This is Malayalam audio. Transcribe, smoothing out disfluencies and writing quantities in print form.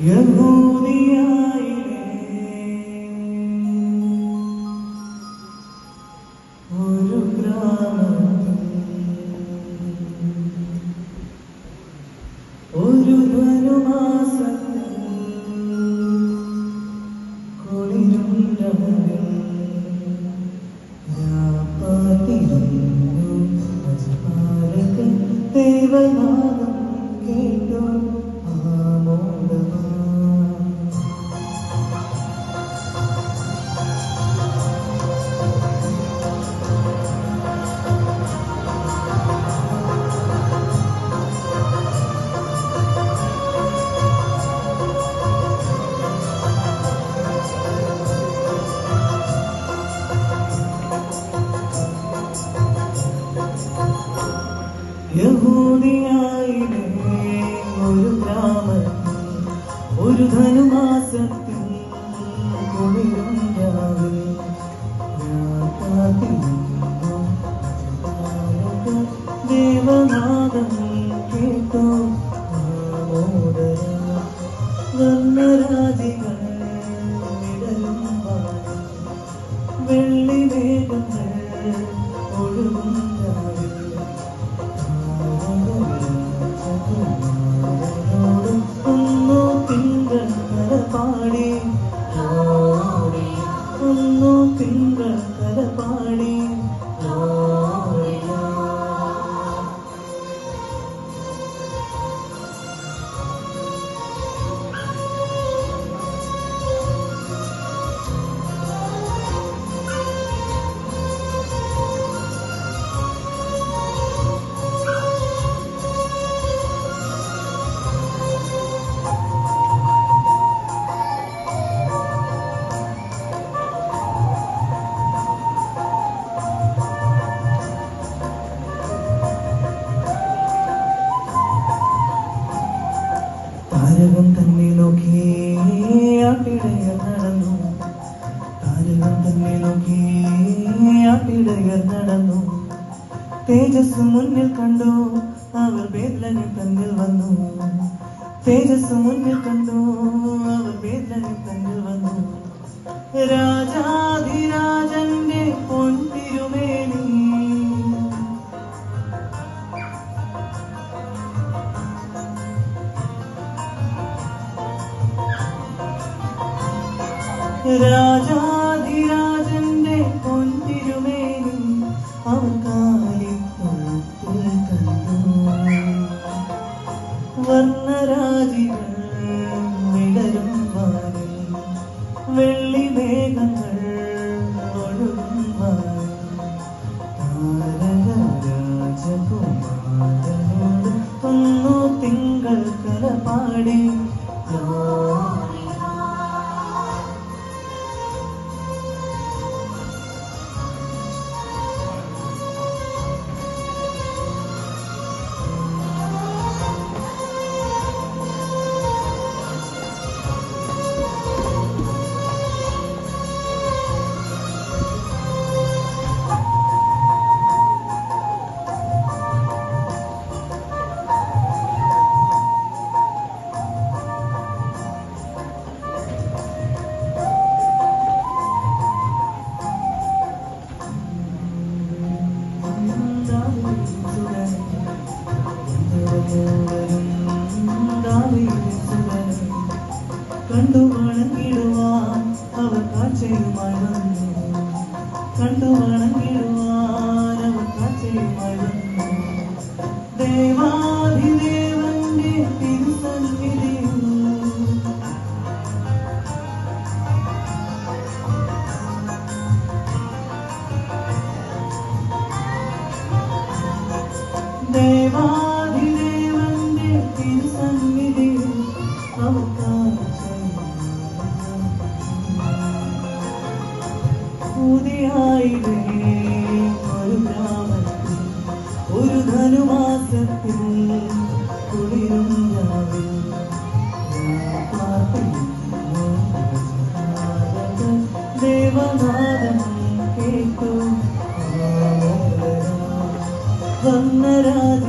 യഹൂദിയായിലെ ഒരു ഗ്രാമത്തിൽ ഒരു ധനുമാസത്തിൽ കുളിരുണ്ടവരിൽ കാത്തിരുന്നു അജപാലകൻ ദൈവനാമം കേട്ടു യഹൂദിയായിലെ ഒരു ഗ്രാമത്തിൽ ഒരു ധനുമാസത്തിൽ കുളിരുണ്ടാവിൽ ദേവനാദം കേട്ടോ വർണ്ണരാജികൾ വിടലും വെള്ളി മേഘങ്ങൾ ഒഴുകുണ്ടാവിൽ ഒന്നു തിങ്കൾ കരപാടി ഒന്നു തിങ്കൾ കരപാടി താരകം തന്നെ നോക്കി ആ പിടയർ നടന്നു താരകം തന്നെ നോക്കി ആ പിടയർ നടന്നു തേജസ് മുന്നിൽ കണ്ടു അവർ ബേത്ലഹേം തന്നിൽ വന്നു തേജസ് മുന്നിൽ കണ്ടു അവർ ബേത്ലഹേം തന്നിൽ വന്നു രാജാധിരാജന്റെ പൊൻതിരുമേനി രാജാധിരാജന്റെ പൊൻതിരുമേനി അവർ കാലിത്തൊഴുത്തിൽ കണ്ടു വർണ്ണരാജികൾ വിടരും വാനിൽ വെള്ളി മേഘങ്ങൾ ഒഴുകും വാനിൽ താരകരാജകുമാരനോട് ഒന്നു തിങ്കൾ കരപാടി കണ്ടു വണങ്ങിടുവാൻ അവർ കാഴ്ചയുമായി വന്നു കണ്ടു വണങ്ങിടുവാൻ അവർ കാഴ്ചയുമായി വന്നു ദേവാധിദേവന്റെ തിരുസന്നിധിയിൽ ദേവാധിദേവന്റെ തിരുസന്നിധിയിൽ അവർ യഹൂദിയായിലെ ഒരു ഗ്രാമത്തിൽ ഒരു ധനുമാസത്തിൽ കുളിരുണ്ടാവിൽ ദേവനാദം കേട്ടു വർണ്ണരാജ